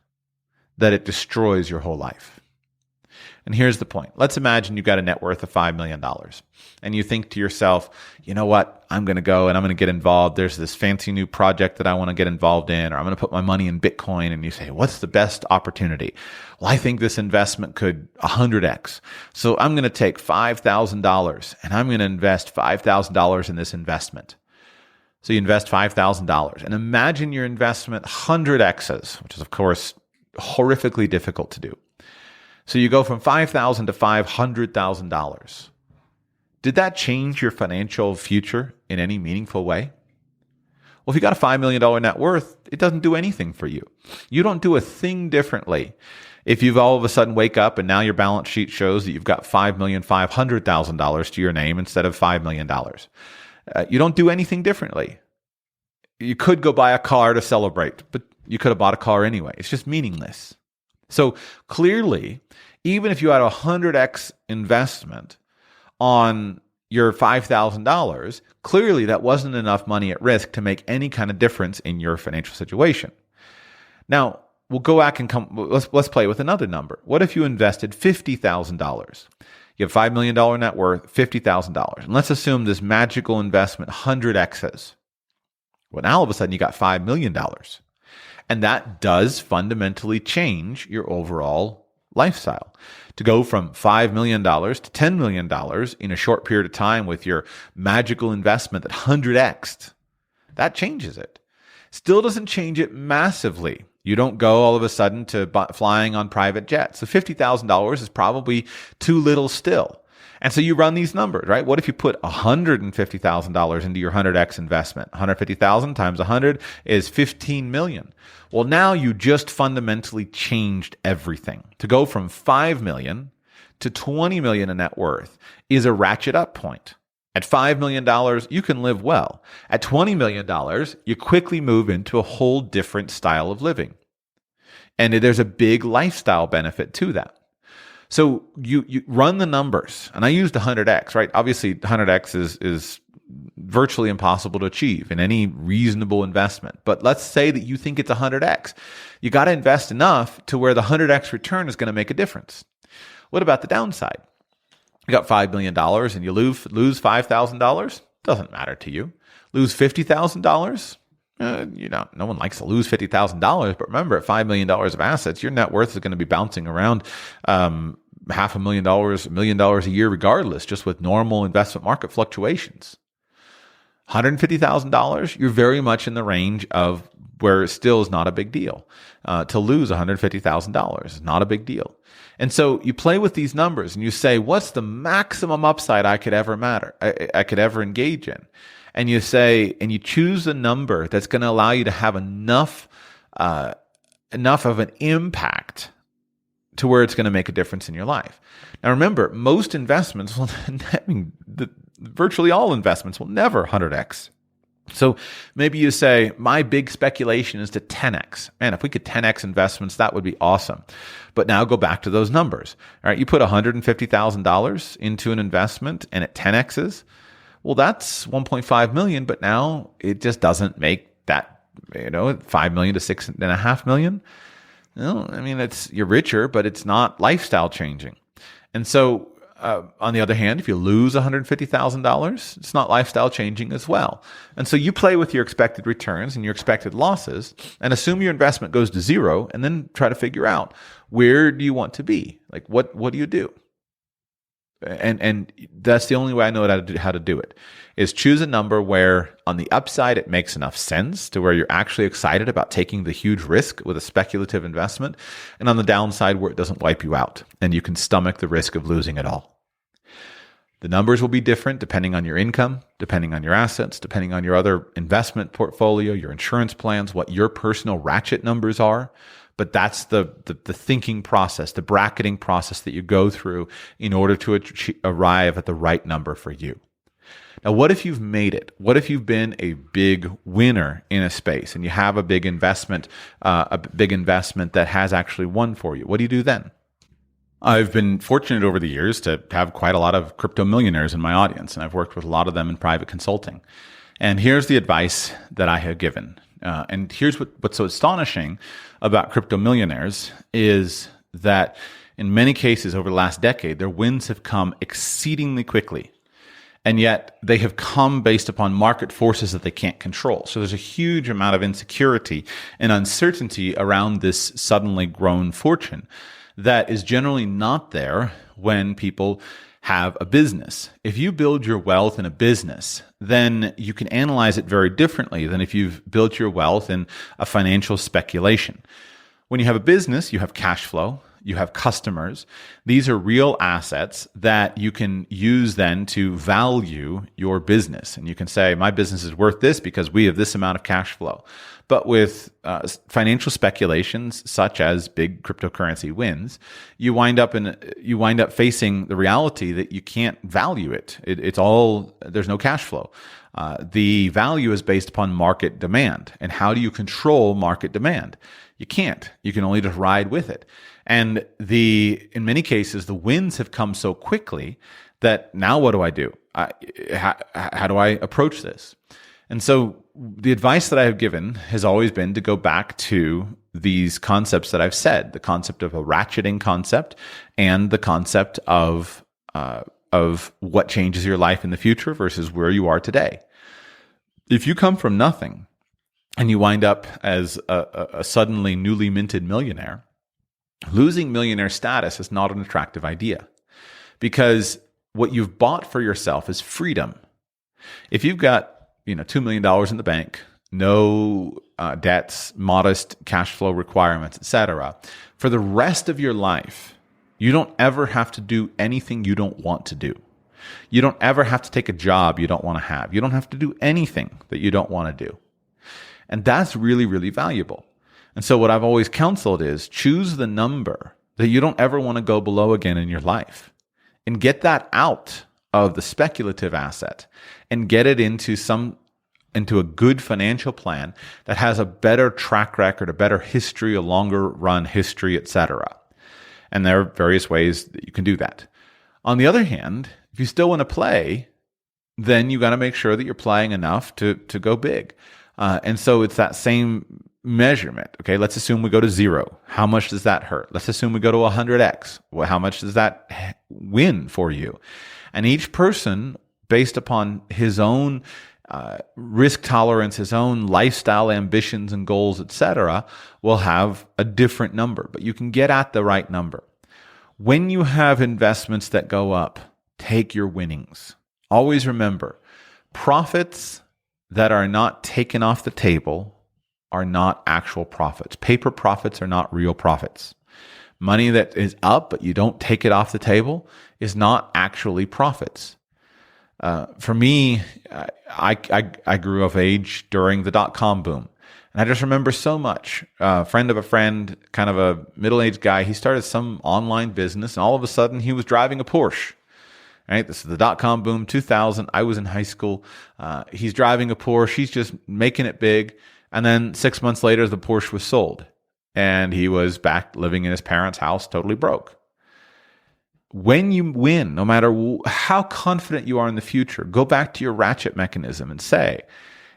that it destroys your whole life. And here's the point. Let's imagine you've got a net worth of $5 million. And you think to yourself, you know what? I'm going to go and I'm going to get involved. There's this fancy new project that I want to get involved in, or I'm going to put my money in Bitcoin. And you say, what's the best opportunity? Well, I think this investment could 100x. So I'm going to take $5,000 and I'm going to invest $5,000 in this investment. So you invest $5,000 and imagine your investment 100x's, which is of course horrifically difficult to do. So you go from $5,000 to $500,000. Did that change your financial future in any meaningful way? Well, if you got a $5 million net worth, it doesn't do anything for you. You don't do a thing differently. If you've all of a sudden wake up and now your balance sheet shows that you've got $5,500,000 to your name instead of $5 million. You don't do anything differently. You could go buy a car to celebrate, but you could have bought a car anyway. It's just meaningless. So clearly, even if you had a 100x investment on your $5,000, clearly that wasn't enough money at risk to make any kind of difference in your financial situation. Now, we'll go back and let's play with another number. What if you invested $50,000? You have $5 million net worth, $50,000. And let's assume this magical investment 100x's. Well, now all of a sudden you got $5 million. And that does fundamentally change your overall lifestyle. To go from $5 million to $10 million in a short period of time with your magical investment that 100x'd, that changes it. Still doesn't change it massively. You don't go all of a sudden to flying on private jets. So $50,000 is probably too little still. And so you run these numbers, right? What if you put $150,000 into your 100x investment? 150,000 times 100 is 15 million. Well, now you just fundamentally changed everything. To go from 5 million to 20 million in net worth is a ratchet up point. At $5 million, you can live well. At $20 million, you quickly move into a whole different style of living. And there's a big lifestyle benefit to that. So you run the numbers, and I used 100x, right? Obviously, 100x is virtually impossible to achieve in any reasonable investment. But let's say that you think it's 100x. You got to invest enough to where the 100x return is going to make a difference. What about the downside? You got $5 million and you lose $5,000? Doesn't matter to you. Lose $50,000? No one likes to lose $50,000, but remember, at $5 million of assets, your net worth is going to be bouncing around $500,000, $1 million a year regardless, just with normal investment market fluctuations. $150,000, you're very much in the range of where it still is not a big deal. To lose $150,000 is not a big deal. And so you play with these numbers and you say, what's the maximum upside I could ever engage in? And you say, and you choose a number that's going to allow you to have enough of an impact to where it's going to make a difference in your life. Now, remember, most investments virtually all investments will never 100x. So maybe you say, my big speculation is to 10x. Man, if we could 10x investments, that would be awesome. But now go back to those numbers. All right, you put $150,000 into an investment and it 10x's. Well, that's 1.5 million, but now it just doesn't make that, 5 million to 6.5 million. You're richer, but it's not lifestyle changing. And so On the other hand, if you lose $150,000, it's not lifestyle changing as well. And so you play with your expected returns and your expected losses and assume your investment goes to zero, and then try to figure out, where do you want to be? Like, what do you do? And that's the only way I know how to do it, is choose a number where on the upside it makes enough sense to where you're actually excited about taking the huge risk with a speculative investment, and on the downside where it doesn't wipe you out and you can stomach the risk of losing it all. The numbers will be different depending on your income, depending on your assets, depending on your other investment portfolio, your insurance plans, what your personal ratchet numbers are. But that's the thinking process, the bracketing process that you go through in order to arrive at the right number for you. Now, what if you've made it? What if you've been a big winner in a space and you have a big investment that has actually won for you? What do you do then? I've been fortunate over the years to have quite a lot of crypto millionaires in my audience, and I've worked with a lot of them in private consulting. And here's the advice that I have given. And here's what's so astonishing about crypto millionaires is that in many cases over the last decade, their wins have come exceedingly quickly. And yet they have come based upon market forces that they can't control. So there's a huge amount of insecurity and uncertainty around this suddenly grown fortune that is generally not there when people have a business. If you build your wealth in a business, then you can analyze it very differently than if you've built your wealth in a financial speculation. When you have a business, you have cash flow, you have customers. These are real assets that you can use then to value your business. And you can say, my business is worth this because we have this amount of cash flow. But with financial speculations, such as big cryptocurrency wins, you wind up facing the reality that you can't value it. There's no cash flow. The value is based upon market demand. And how do you control market demand? You can't. You can only just ride with it. And in many cases, the wins have come so quickly that now what do I do? How do I approach this? And so the advice that I have given has always been to go back to these concepts that I've said, the concept of a ratcheting concept and the concept of what changes your life in the future versus where you are today. If you come from nothing and you wind up as a suddenly newly minted millionaire, losing millionaire status is not an attractive idea, because what you've bought for yourself is freedom. If you've got $2 million in the bank, no debts, modest cash flow requirements, etc., for the rest of your life, you don't ever have to do anything you don't want to do. You don't ever have to take a job you don't want to have. You don't have to do anything that you don't want to do. And that's really, really valuable. And so what I've always counseled is choose the number that you don't ever want to go below again in your life, and get that out of the speculative asset and get it into a good financial plan that has a better track record, a better history, a longer run history, etc. And there are various ways that you can do that. On the other hand, if you still want to play, then you got to make sure that you're playing enough to go big. And so it's that same measurement. Okay, let's assume we go to 0. How much does that hurt? Let's assume we go to 100x. Well, how much does that win for you? And each person, based upon his own risk tolerance, his own lifestyle ambitions and goals, etc., will have a different number. But you can get at the right number. When you have investments that go up, take your winnings. Always remember, profits that are not taken off the table are not actual profits. Paper profits are not real profits. Money that is up, but you don't take it off the table, is not actually profits. For me, I grew of age during the dot-com boom. And I just remember so much. A friend of a friend, kind of a middle-aged guy, he started some online business, and all of a sudden he was driving a Porsche. Right? This is the dot-com boom, 2000. I was in high school. He's driving a Porsche. He's just making it big. And then 6 months later, the Porsche was sold. And he was back living in his parents' house, totally broke. When you win, no matter how confident you are in the future, go back to your ratchet mechanism and say,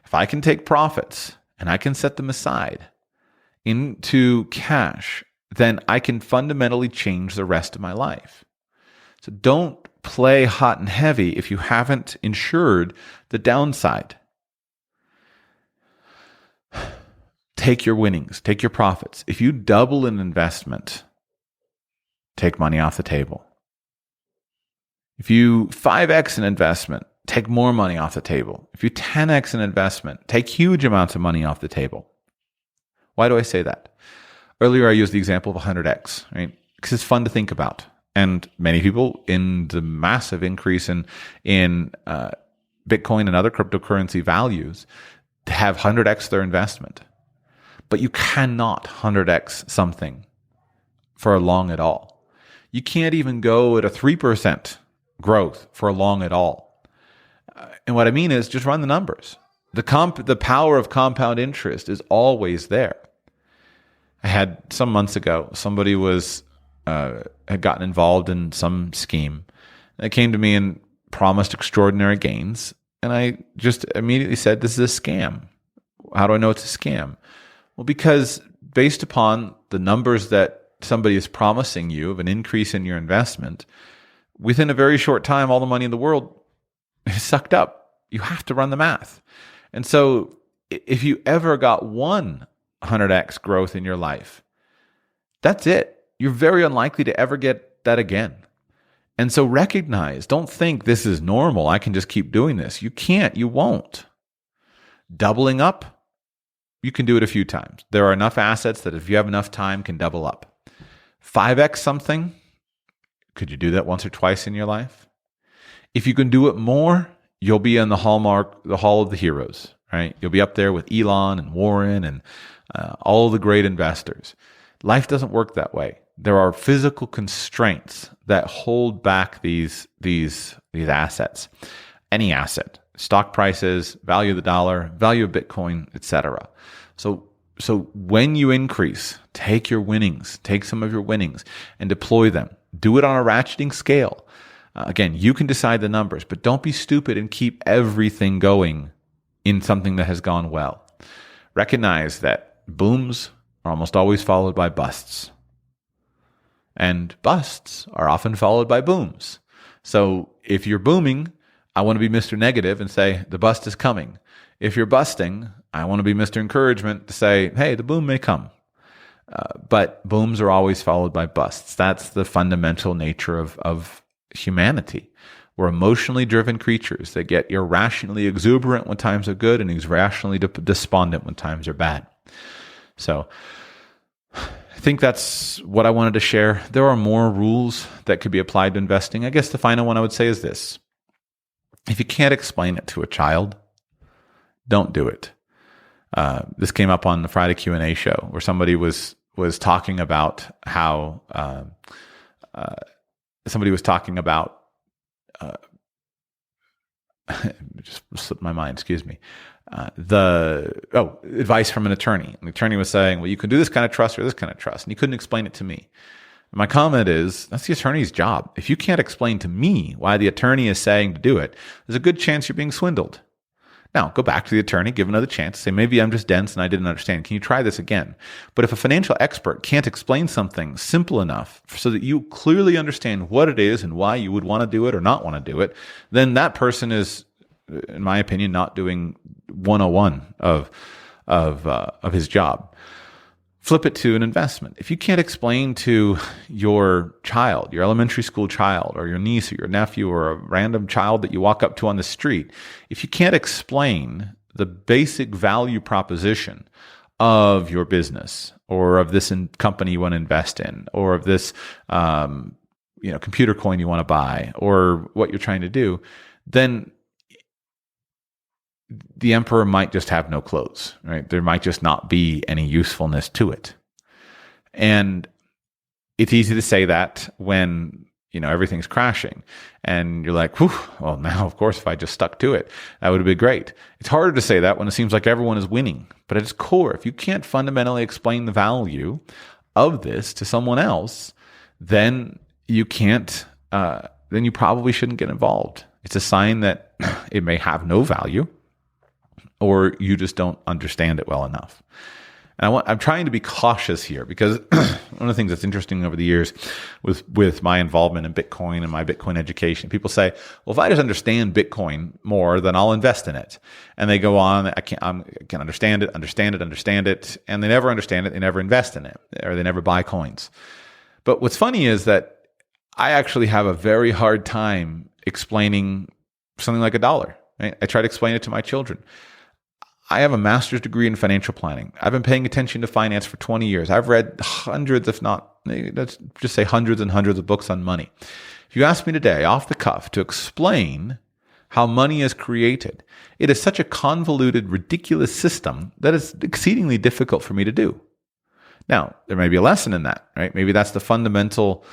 if I can take profits and I can set them aside into cash, then I can fundamentally change the rest of my life. So don't play hot and heavy if you haven't insured the downside. Take your winnings, take your profits. If you double an investment, take money off the table. If you 5x an investment, take more money off the table. If you 10x an investment, take huge amounts of money off the table. Why do I say that? Earlier, I used the example of 100x, right? Because it's fun to think about. And many people in the massive increase in Bitcoin and other cryptocurrency values have 100x their investment. But you cannot 100x something for long at all. You can't even go at a 3% growth for long at all. And what I mean is just run the numbers. The power of compound interest is always there. I had some months ago, somebody had gotten involved in some scheme. They came to me and promised extraordinary gains. And I just immediately said, this is a scam. How do I know it's a scam? Well, because based upon the numbers that somebody is promising you of an increase in your investment, within a very short time, all the money in the world is sucked up. You have to run the math. And so if you ever got 100x growth in your life, that's it. You're very unlikely to ever get that again. And so recognize, don't think this is normal. I can just keep doing this. You can't, you won't. Doubling up, you can do it a few times. There are enough assets that if you have enough time, can double up. 5x something, could you do that once or twice in your life? If you can do it more, you'll be in the hall of the heroes, right? You'll be up there with Elon and Warren and all the great investors. Life doesn't work that way. There are physical constraints that hold back these assets. Any asset, stock prices, value of the dollar, value of Bitcoin, etc. So when you increase, take some of your winnings and deploy them. Do it on a ratcheting scale. Again, you can decide the numbers, but don't be stupid and keep everything going in something that has gone well. Recognize that booms are almost always followed by busts. And busts are often followed by booms. So if you're booming, I want to be Mr. Negative and say, the bust is coming. If you're busting, I want to be Mr. Encouragement to say, hey, the boom may come. But booms are always followed by busts. That's the fundamental nature of humanity. We're emotionally driven creatures that get irrationally exuberant when times are good and irrationally despondent when times are bad. So I think that's what I wanted to share. There are more rules that could be applied to investing. I guess the final one I would say is this. If you can't explain it to a child, don't do it. This came up on the Friday Q&A show where somebody was talking about how just slipped my mind, excuse me. Advice from an attorney. And the attorney was saying, well, you can do this kind of trust or this kind of trust. And he couldn't explain it to me. And my comment is, that's the attorney's job. If you can't explain to me why the attorney is saying to do it, there's a good chance you're being swindled. Now, go back to the attorney, give another chance, say, maybe I'm just dense and I didn't understand. Can you try this again? But if a financial expert can't explain something simple enough so that you clearly understand what it is and why you would want to do it or not want to do it, then that person is, in my opinion, not doing 101 of his job. Flip it to an investment. If you can't explain to your child, your elementary school child, or your niece or your nephew or a random child that you walk up to on the street, if you can't explain the basic value proposition of your business or of this company you want to invest in or of this computer coin you want to buy or what you're trying to do, then the emperor might just have no clothes, right? There might just not be any usefulness to it. And it's easy to say that when, everything's crashing and you're like, whew, well, now, of course, if I just stuck to it, that would have been great. It's harder to say that when it seems like everyone is winning. But at its core, if you can't fundamentally explain the value of this to someone else, then you can't, then you probably shouldn't get involved. It's a sign that it may have no value, or you just don't understand it well enough. And I'm trying to be cautious here because one of the things that's interesting over the years with my involvement in Bitcoin and my Bitcoin education, people say, well, if I just understand Bitcoin more, then I'll invest in it. And they go on, I can understand it, and they never understand it, they never invest in it, or they never buy coins. But what's funny is that I actually have a very hard time explaining something like a dollar. Right? I try to explain it to my children. I have a master's degree in financial planning. I've been paying attention to finance for 20 years. I've read hundreds, if not, let's just say hundreds and hundreds of books on money. If you ask me today, off the cuff, to explain how money is created, it is such a convoluted, ridiculous system that it's exceedingly difficult for me to do. Now, there may be a lesson in that, right? Maybe that's the fundamental,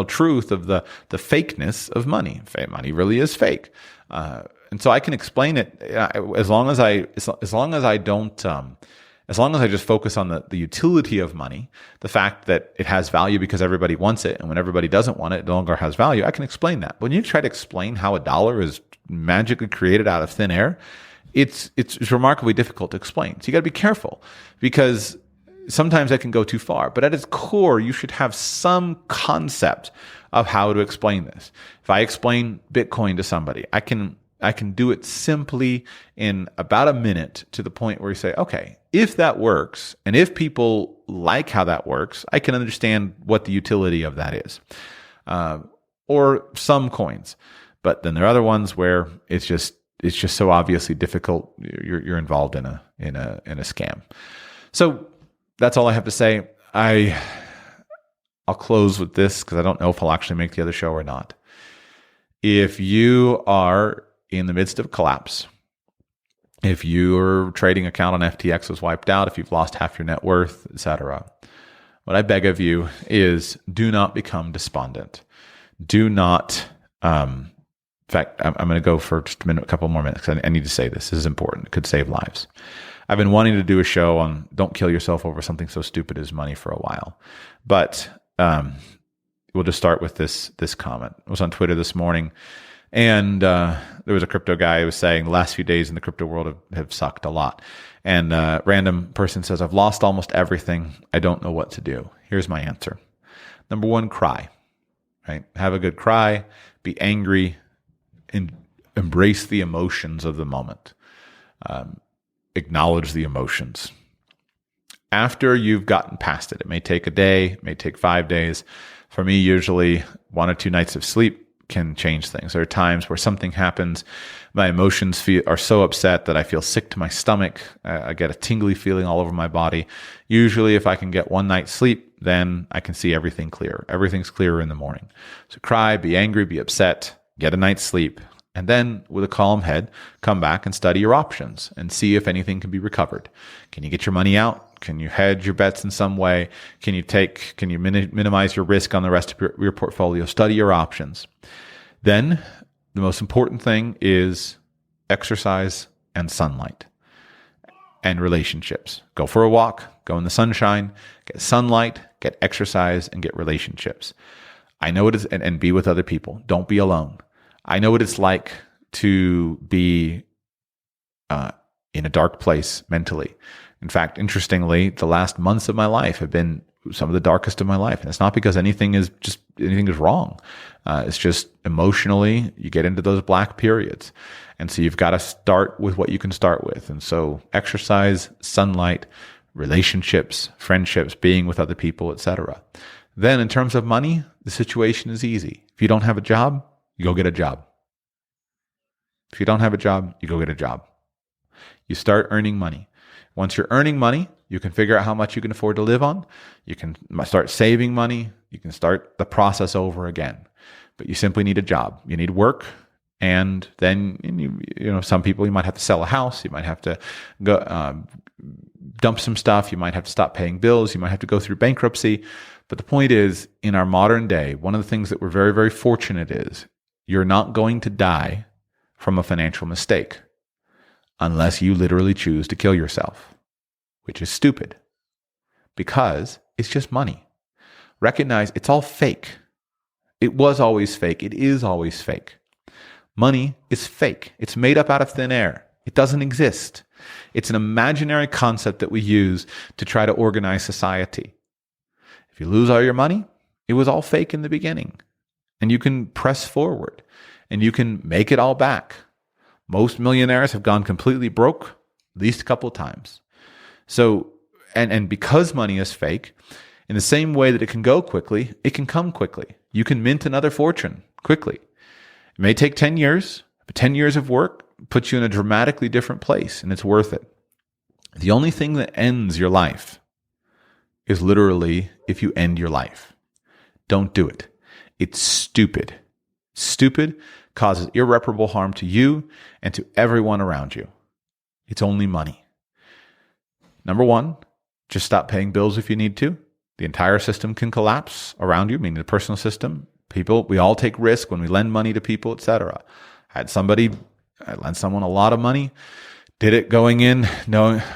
truth of the fakeness of money. Money really is fake, and so I can explain it as long as I just focus on the utility of money, the fact that it has value because everybody wants it, and when everybody doesn't want it, it no longer has value. I can explain that. When you try to explain how a dollar is magically created out of thin air, it's remarkably difficult to explain. So you got to be careful because sometimes that can go too far. But at its core, you should have some concept of how to explain this. If I explain Bitcoin to somebody, I can do it simply in about a minute to the point where you say, okay, if that works, and if people like how that works, I can understand what the utility of that is. Or some coins. But then there are other ones where it's just so obviously difficult. You're involved in a scam. So that's all I have to say. I'll close with this because I don't know if I'll actually make the other show or not. If you are in the midst of collapse, if your trading account on FTX was wiped out, if you've lost half your net worth, etc., what I beg of you is do not become despondent. Do not. In fact, I'm going to go for just a couple more minutes because I need to say this. This is important. It could save lives. I've been wanting to do a show on don't kill yourself over something so stupid as money for a while. But we'll just start with this comment. I was on Twitter this morning, and there was a crypto guy who was saying the last few days in the crypto world have sucked a lot. And a random person says, I've lost almost everything. I don't know what to do. Here's my answer. Number one, cry. Right? Have a good cry. Be angry. And embrace the emotions of the moment. Acknowledge the emotions. After you've gotten past it may take a day, it may take 5 days. For me, usually 1 or 2 nights of sleep can change things. There are times where something happens, my emotions are so upset that I feel sick to my stomach. I get a tingly feeling all over my body. Usually, if I can get 1 night's sleep, then I can see everything clearer. Everything's clearer in the morning. So cry, be angry, be upset. Get a night's sleep, and then with a calm head, come back and study your options and see if anything can be recovered. Can you get your money out? Can you hedge your bets in some way? Can you minimize your risk on the rest of your portfolio? Study your options. Then the most important thing is exercise and sunlight and relationships. Go for a walk, go in the sunshine, get sunlight, get exercise, and get relationships. I know it is, and be with other people. Don't be alone. I know what it's like to be in a dark place mentally. In fact, interestingly, the last months of my life have been some of the darkest of my life. And it's not because anything is wrong. It's just emotionally, you get into those black periods. And so you've got to start with what you can start with. And so exercise, sunlight, relationships, friendships, being with other people, etc. Then in terms of money, the situation is easy. If you don't have a job, you go get a job. If you don't have a job, you go get a job. You start earning money. Once you're earning money, you can figure out how much you can afford to live on. You can start saving money. You can start the process over again. But you simply need a job. You need work. And then, some people, you might have to sell a house. You might have to go dump some stuff. You might have to stop paying bills. You might have to go through bankruptcy. But the point is, in our modern day, one of the things that we're very, very fortunate is you're not going to die from a financial mistake unless you literally choose to kill yourself, which is stupid because it's just money. Recognize it's all fake. It was always fake. It is always fake. Money is fake. It's made up out of thin air. It doesn't exist. It's an imaginary concept that we use to try to organize society. If you lose all your money, it was all fake in the beginning. And you can press forward and you can make it all back. Most millionaires have gone completely broke at least a couple of times. So, and because money is fake, in the same way that it can go quickly, it can come quickly. You can mint another fortune quickly. It may take 10 years, but 10 years of work puts you in a dramatically different place, and it's worth it. The only thing that ends your life is literally if you end your life. Don't do it. It's stupid. Stupid, causes irreparable harm to you and to everyone around you. It's only money. Number one, just stop paying bills if you need to. The entire system can collapse around you, meaning the personal system. People, we all take risk when we lend money to people, etc. I lent someone a lot of money. Did it going in,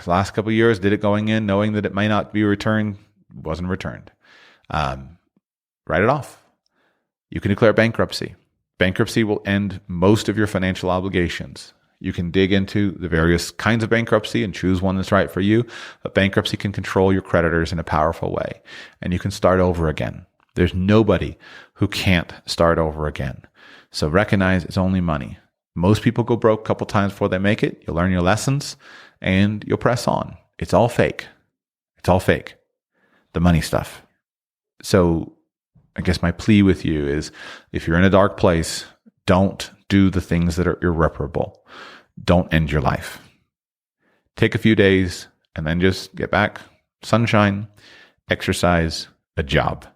last couple of years, did it going in, knowing that it may not be returned, wasn't returned. Write it off. You can declare bankruptcy. Bankruptcy will end most of your financial obligations. You can dig into the various kinds of bankruptcy and choose one that's right for you, but bankruptcy can control your creditors in a powerful way, and you can start over again. There's nobody who can't start over again. So recognize it's only money. Most people go broke a couple times before they make it. You'll learn your lessons, and you'll press on. It's all fake. It's all fake. The money stuff. So I guess my plea with you is, if you're in a dark place, don't do the things that are irreparable. Don't end your life. Take a few days and then just get back. Sunshine, exercise, a job,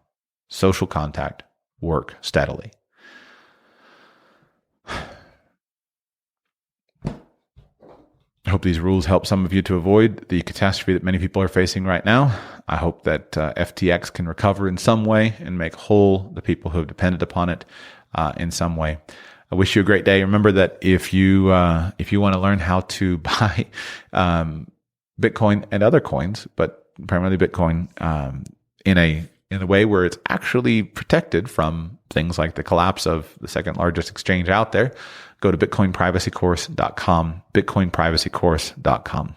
social contact, work steadily. I hope these rules help some of you to avoid the catastrophe that many people are facing right now. I hope that FTX can recover in some way and make whole the people who have depended upon it in some way. I wish you a great day. Remember that if you want to learn how to buy Bitcoin and other coins, but primarily Bitcoin, in a way where it's actually protected from things like the collapse of the second largest exchange out there, go to bitcoinprivacycourse.com, bitcoinprivacycourse.com.